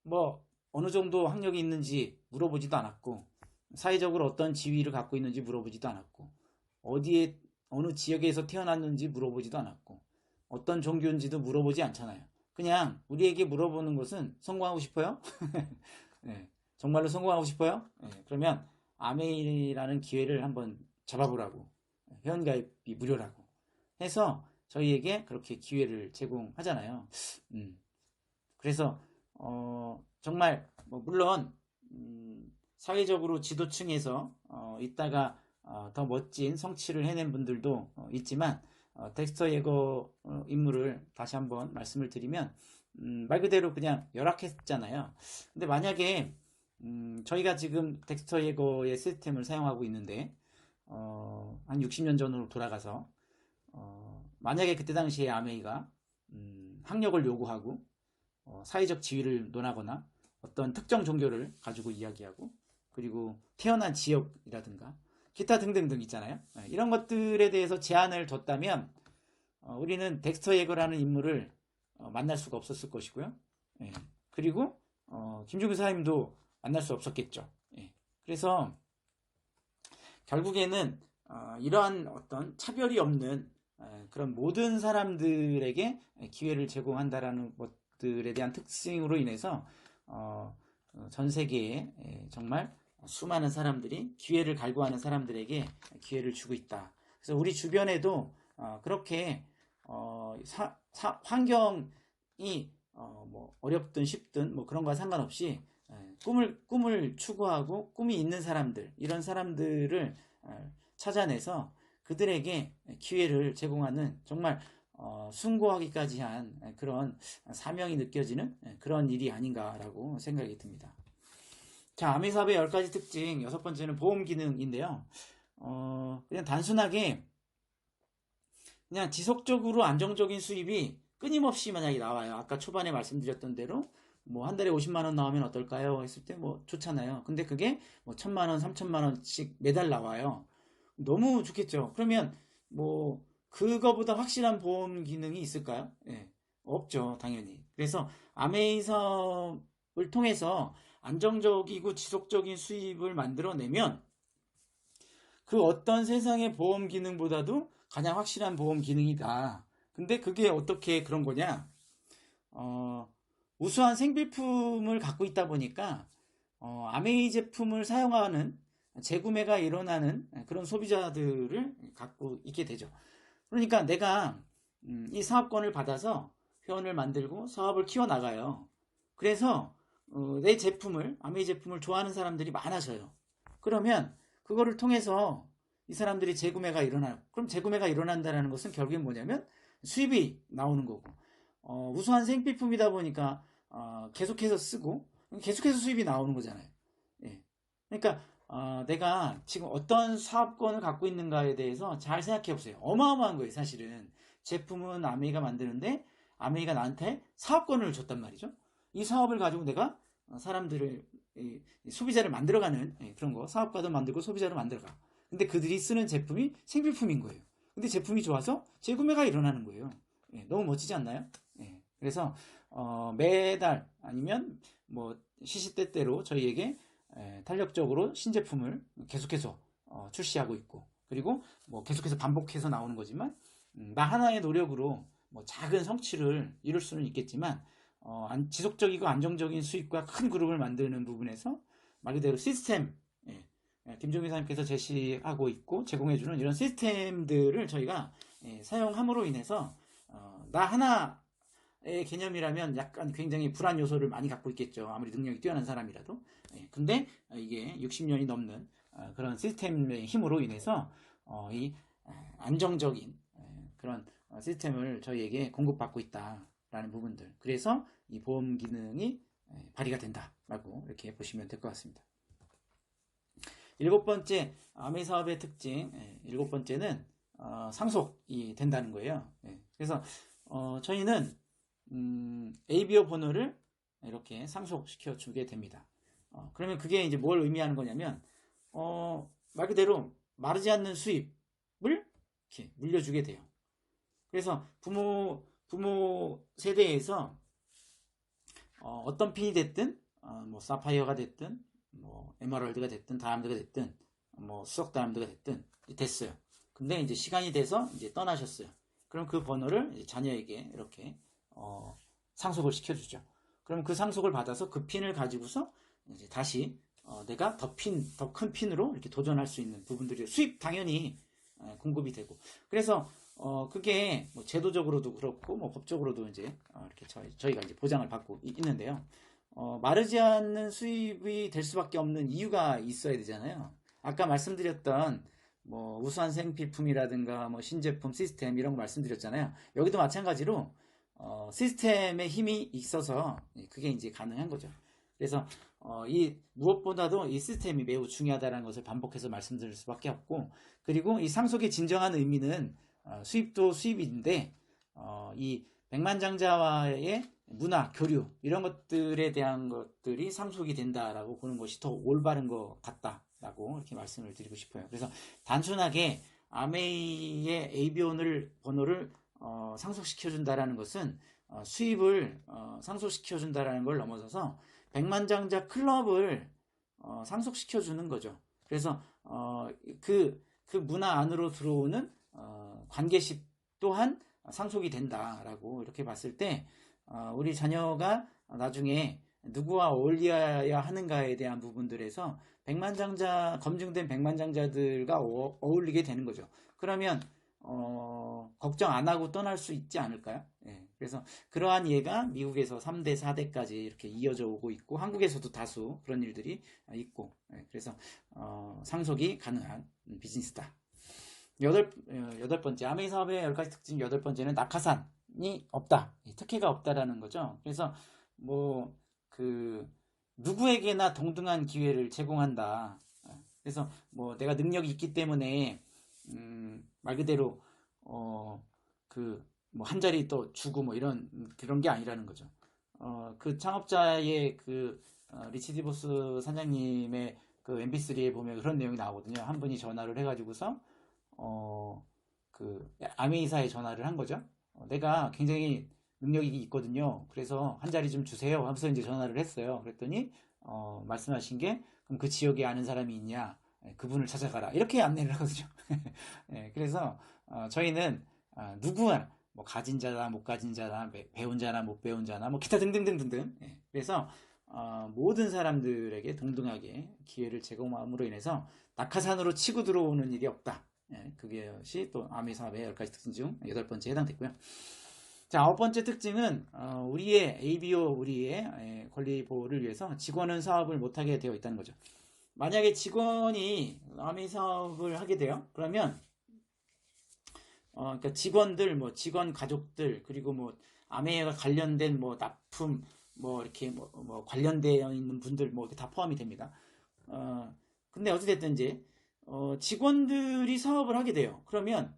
뭐 어느 정도 학력이 있는지 물어보지도 않았고, 사회적으로 어떤 지위를 갖고 있는지 물어보지도 않았고, 어느 지역에서 태어났는지 물어보지도 않았고, 어떤 종교인지도 물어보지 않잖아요. 그냥 우리에게 물어보는 것은 성공하고 싶어요? 네, 정말로 성공하고 싶어요? 네, 그러면 아메이라는 기회를 한번 잡아보라고, 회원가입이 무료라고 해서 저희에게 그렇게 기회를 제공하잖아요. 그래서 정말 뭐 물론 사회적으로 지도층에서 있다가 더 멋진 성취를 해낸 분들도 있지만, 덱스터 예거 인물을 다시 한번 말씀을 드리면 말 그대로 그냥 열악했잖아요. 근데 만약에 저희가 지금 덱스터 예거의 시스템을 사용하고 있는데 한 60년 전으로 돌아가서 만약에 그때 당시에 아메이가 학력을 요구하고 사회적 지위를 논하거나 어떤 특정 종교를 가지고 이야기하고, 그리고 태어난 지역이라든가 기타 등등등 있잖아요. 이런 것들에 대해서 제한을 뒀다면 우리는 덱스터 예거라는 인물을 만날 수가 없었을 것이고요. 그리고 김종규 사장님도 만날 수 없었겠죠. 그래서 결국에는 이러한 어떤 차별이 없는 그런 모든 사람들에게 기회를 제공한다라는 것들에 대한 특징으로 인해서 전 세계에 정말 수많은 사람들이 기회를 갈구하는 사람들에게 기회를 주고 있다. 그래서 우리 주변에도 그렇게 환경이 뭐 어렵든 쉽든 뭐 그런 거와 상관없이 꿈을 추구하고 꿈이 있는 사람들, 이런 사람들을 찾아내서 그들에게 기회를 제공하는 정말 숭고하기까지 한 그런 사명이 느껴지는 그런 일이 아닌가라고 생각이 듭니다. 자, 아미사업의 10가지 특징, 여섯 번째는 보험 기능인데요. 그냥 단순하게 그냥 지속적으로 안정적인 수입이 끊임없이 만약에 나와요. 아까 초반에 말씀드렸던 대로 뭐 한 달에 50만 원 나오면 어떨까요? 했을 때 뭐 좋잖아요. 근데 그게 뭐 1,000만 원, 3,000만 원씩 매달 나와요. 너무 좋겠죠. 그러면 뭐 그거보다 확실한 보험 기능이 있을까요? 예, 없죠, 당연히. 그래서 아메이 사업을 통해서 안정적이고 지속적인 수입을 만들어내면 그 어떤 세상의 보험 기능보다도 가장 확실한 보험 기능이다. 근데 그게 어떻게 그런 거냐? 어, 우수한 생필품을 갖고 있다 보니까 아메이 제품을 사용하는 재구매가 일어나는 그런 소비자들을 갖고 있게 되죠. 그러니까 내가 이 사업권을 받아서 회원을 만들고 사업을 키워나가요. 그래서 내 제품을, 아메이 제품을 좋아하는 사람들이 많아져요. 그러면 그거를 통해서 이 사람들이 재구매가 일어나요. 그럼 재구매가 일어난다는 것은 결국엔 뭐냐면 수입이 나오는 거고, 우수한 생필품이다 보니까 계속해서 쓰고 계속해서 수입이 나오는 거잖아요. 예. 그러니까 내가 지금 어떤 사업권을 갖고 있는가에 대해서 잘 생각해 보세요. 어마어마한 거예요, 사실은. 제품은 아메이가 만드는데 아메이가 나한테 사업권을 줬단 말이죠. 이 사업을 가지고 내가 사람들을, 소비자를 만들어가는 그런 거, 사업가도 만들고 소비자를 만들어가. 근데 그들이 쓰는 제품이 생필품인 거예요. 근데 제품이 좋아서 재구매가 일어나는 거예요. 너무 멋지지 않나요? 그래서 매달 아니면 뭐 시시때때로 저희에게 탄력적으로 신제품을 계속해서 출시하고 있고, 그리고 뭐 계속해서 반복해서 나오는 거지만 나 하나의 노력으로 뭐 작은 성취를 이룰 수는 있겠지만 지속적이고 안정적인 수익과 큰 그룹을 만드는 부분에서 말 그대로 시스템, 김종민 사님께서 제시하고 있고 제공해주는 이런 시스템들을 저희가 사용함으로 인해서 나 하나의 개념이라면 약간 굉장히 불안 요소를 많이 갖고 있겠죠. 아무리 능력이 뛰어난 사람이라도. 근데 이게 60년이 넘는 그런 시스템의 힘으로 인해서 이 안정적인 그런 시스템을 저희에게 공급받고 있다라는 부분들. 그래서 이 보험 기능이 발휘가 된다라고 이렇게 보시면 될 것 같습니다. 일곱 번째, 아메이 사업의 특징, 일곱 번째는 상속이 된다는 거예요. 그래서 저희는 ABO 번호를 이렇게 상속시켜 주게 됩니다. 그러면 그게 이제 뭘 의미하는 거냐면 말 그대로 마르지 않는 수입을 이렇게 물려주게 돼요. 그래서 부모 세대에서 어떤 핀이 됐든 뭐 사파이어가 됐든 뭐 에메랄드가 됐든 다이아몬드가 됐든 뭐 수석 다이아몬드가 됐든 됐어요. 근데 이제 시간이 돼서 이제 떠나셨어요. 그럼 그 번호를 자녀에게 이렇게 상속을 시켜주죠. 그럼 그 상속을 받아서 그 핀을 가지고서 이제 다시 내가 더 큰 핀으로 이렇게 도전할 수 있는 부분들이 수입 당연히 공급이 되고, 그래서 그게 뭐 제도적으로도 그렇고 뭐 법적으로도 이제 이렇게 저희가 이제 보장을 받고 있는데요. 마르지 않는 수입이 될 수밖에 없는 이유가 있어야 되잖아요. 아까 말씀드렸던 뭐 우수한 생필품이라든가 뭐 신제품 시스템 이런 거 말씀드렸잖아요. 여기도 마찬가지로 시스템의 힘이 있어서 그게 이제 가능한 거죠. 그래서 이 무엇보다도 이 시스템이 매우 중요하다는 것을 반복해서 말씀드릴 수밖에 없고, 그리고 이 상속의 진정한 의미는 수입도 수입인데 이 백만장자와의 문화, 교류 이런 것들에 대한 것들이 상속이 된다라고 보는 것이 더 올바른 것 같다라고 이렇게 말씀을 드리고 싶어요. 그래서 단순하게 아메이의 ABO 번호를 상속시켜준다라는 것은 수입을 상속시켜준다라는 걸 넘어서서 백만장자 클럽을 상속시켜주는 거죠. 그래서 그 문화 안으로 들어오는 관계십 또한 상속이 된다라고 이렇게 봤을 때 우리 자녀가 나중에 누구와 어울려야 하는가에 대한 부분들에서 검증된 백만장자들과 어울리게 되는 거죠. 그러면 걱정 안 하고 떠날 수 있지 않을까요? 예, 그래서 그러한 예가 미국에서 3대, 4대까지 이렇게 이어져 오고 있고 한국에서도 다수 그런 일들이 있고, 예, 그래서 상속이 가능한 비즈니스다. 여덟 번째, 아메이 사업의 10가지 특징 여덟 번째는 낙하산이 없다. 특혜가 없다라는 거죠. 그래서 뭐 그 누구에게나 동등한 기회를 제공한다. 그래서 뭐 내가 능력이 있기 때문에 말 그대로 그 뭐 한 자리 또 주고 뭐 이런 그런 게 아니라는 거죠. 그 창업자의 리치 디보스 사장님의 그 MP3에 보면 그런 내용이 나오거든요. 한 분이 전화를 해가지고서 아메이사에 전화를 한 거죠. 내가 굉장히 능력이 있거든요. 그래서 한 자리 좀 주세요. 하면서 이제 전화를 했어요. 그랬더니 말씀하신 게 그럼 그 지역에 아는 사람이 있냐? 그분을 찾아가라. 이렇게 안내를 하거든요. 예, 그래서 저희는 누구나 뭐 가진 자나 못 가진 자나 배운 자나 못 배운 자나 뭐 기타 등등등등등. 예, 그래서 모든 사람들에게 동등하게 기회를 제공함으로 인해서 낙하산으로 치고 들어오는 일이 없다. 예, 그것이 또 아메 사업의 10가지 특징 중 여덟 번째에 해당됐고요. 자, 아홉 번째 특징은 우리의 ABO 우리의 권리 보호를 위해서 직원은 사업을 못하게 되어 있다는 거죠. 만약에 직원이 아메 사업을 하게 돼요. 그러면 그러니까 직원들, 뭐 직원 가족들, 그리고 뭐 아메이와 관련된 뭐 납품, 뭐 이렇게 뭐 관련되어 있는 분들 뭐 이렇게 다 포함이 됩니다. 근데 어찌됐든지 직원들이 사업을 하게 돼요. 그러면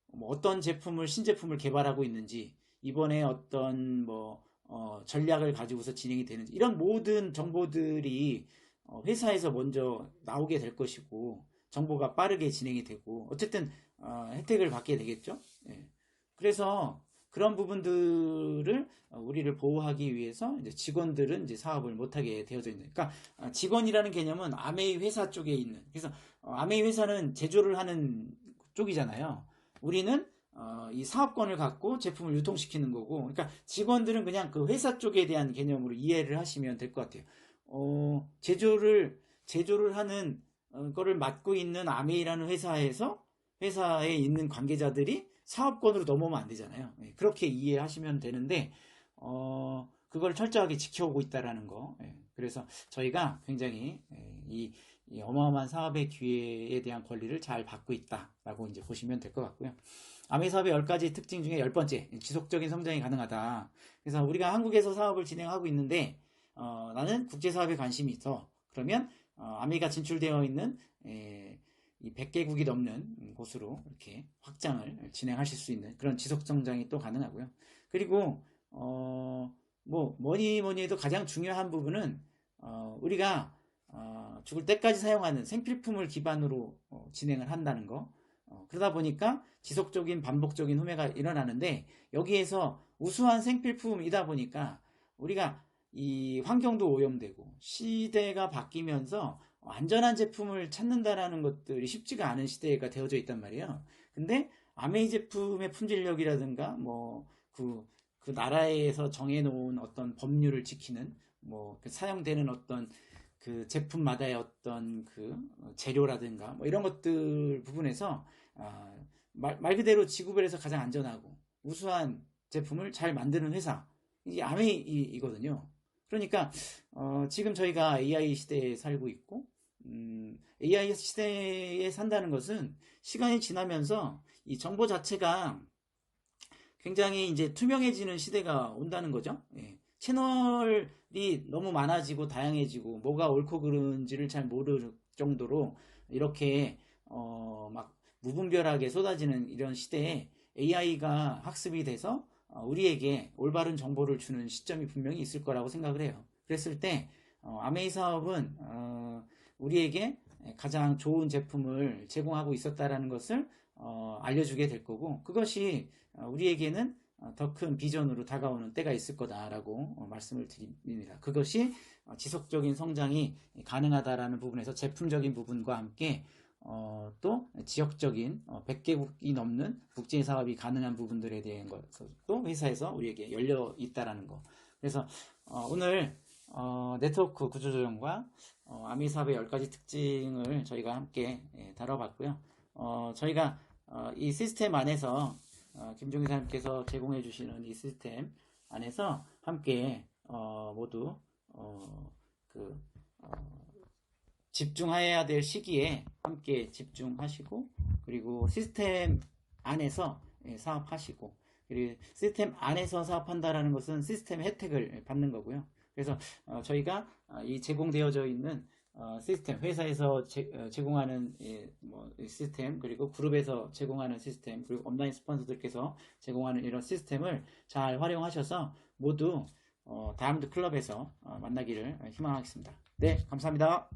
뭐 어떤 신제품을 개발하고 있는지, 이번에 어떤 뭐 전략을 가지고서 진행이 되는지 이런 모든 정보들이 회사에서 먼저 나오게 될 것이고 정보가 빠르게 진행이 되고 어쨌든 혜택을 받게 되겠죠. 예. 그래서 그런 부분들을 우리를 보호하기 위해서 이제 직원들은 이제 사업을 못하게 되어져 있는. 그러니까 직원이라는 개념은 아메이 회사 쪽에 있는. 그래서 아메이 회사는 제조를 하는 쪽이잖아요. 우리는 이 사업권을 갖고 제품을 유통시키는 거고, 그러니까 직원들은 그냥 그 회사 쪽에 대한 개념으로 이해를 하시면 될 것 같아요. 제조를 하는 거를 맡고 있는 아메이라는 회사에 있는 관계자들이 사업권으로 넘어오면 안 되잖아요. 예, 그렇게 이해하시면 되는데 그걸 철저하게 지켜오고 있다라는 거. 예, 그래서 저희가 굉장히 이 어마어마한 사업의 기회에 대한 권리를 잘 받고 있다라고 이제 보시면 될 것 같고요. 아메이 사업의 10가지 특징 중에 10번째, 지속적인 성장이 가능하다. 그래서 우리가 한국에서 사업을 진행하고 있는데 나는 국제 사업에 관심이 있어. 그러면 아메이가 진출되어 있는 이 100개국이 넘는 곳으로 이렇게 확장을 진행하실 수 있는 그런 지속 성장이 또 가능하고요. 그리고 뭐 뭐니 해도 가장 중요한 부분은 우리가 죽을 때까지 사용하는 생필품을 기반으로 진행을 한다는 거. 그러다 보니까 지속적인 반복적인 후매가 일어나는데 여기에서 우수한 생필품이다 보니까 우리가 이 환경도 오염되고 시대가 바뀌면서 안전한 제품을 찾는다라는 것들이 쉽지가 않은 시대가 되어져 있단 말이에요. 근데 아메이 제품의 품질력이라든가 그 나라에서 정해놓은 어떤 법률을 지키는 사용되는 어떤 그 제품마다의 어떤 그 재료라든가 뭐 이런 것들 부분에서 말 그대로 지구별에서 가장 안전하고 우수한 제품을 잘 만드는 회사 이게 아메이거든요. 그러니까 지금 저희가 AI 시대에 살고 있고 AI 시대에 산다는 것은 시간이 지나면서 이 정보 자체가 굉장히 이제 투명해지는 시대가 온다는 거죠. 예. 채널이 너무 많아지고 다양해지고 뭐가 옳고 그른지를 잘 모를 정도로 이렇게 막 무분별하게 쏟아지는 이런 시대에 AI가 학습이 돼서 우리에게 올바른 정보를 주는 시점이 분명히 있을 거라고 생각을 해요. 그랬을 때 아메이 사업은 우리에게 가장 좋은 제품을 제공하고 있었다라는 것을 알려주게 될 거고 그것이 우리에게는 더 큰 비전으로 다가오는 때가 있을 거다라고 말씀을 드립니다. 그것이 지속적인 성장이 가능하다라는 부분에서 제품적인 부분과 함께 또 지역적인 100개국이 넘는 국제 사업이 가능한 부분들에 대한 것도 회사에서 우리에게 열려 있다라는 거. 그래서 오늘 네트워크 구조조정과 아미 사업의 10가지 특징을 저희가 함께 다뤄봤고요. 저희가 이 시스템 안에서 김종희 사님께서 제공해 주시는 이 시스템 안에서 함께 모두 그 집중해야 될 시기에 함께 집중하시고, 그리고 시스템 안에서 사업하시고, 그리고 시스템 안에서 사업한다라는 것은 시스템 혜택을 받는 거고요. 그래서 저희가 이 제공되어져 있는 시스템, 회사에서 제공하는 시스템, 그리고 그룹에서 제공하는 시스템, 그리고 온라인 스폰서들께서 제공하는 이런 시스템을 잘 활용하셔서 모두 다이아몬드 클럽에서 만나기를 희망하겠습니다. 네, 감사합니다.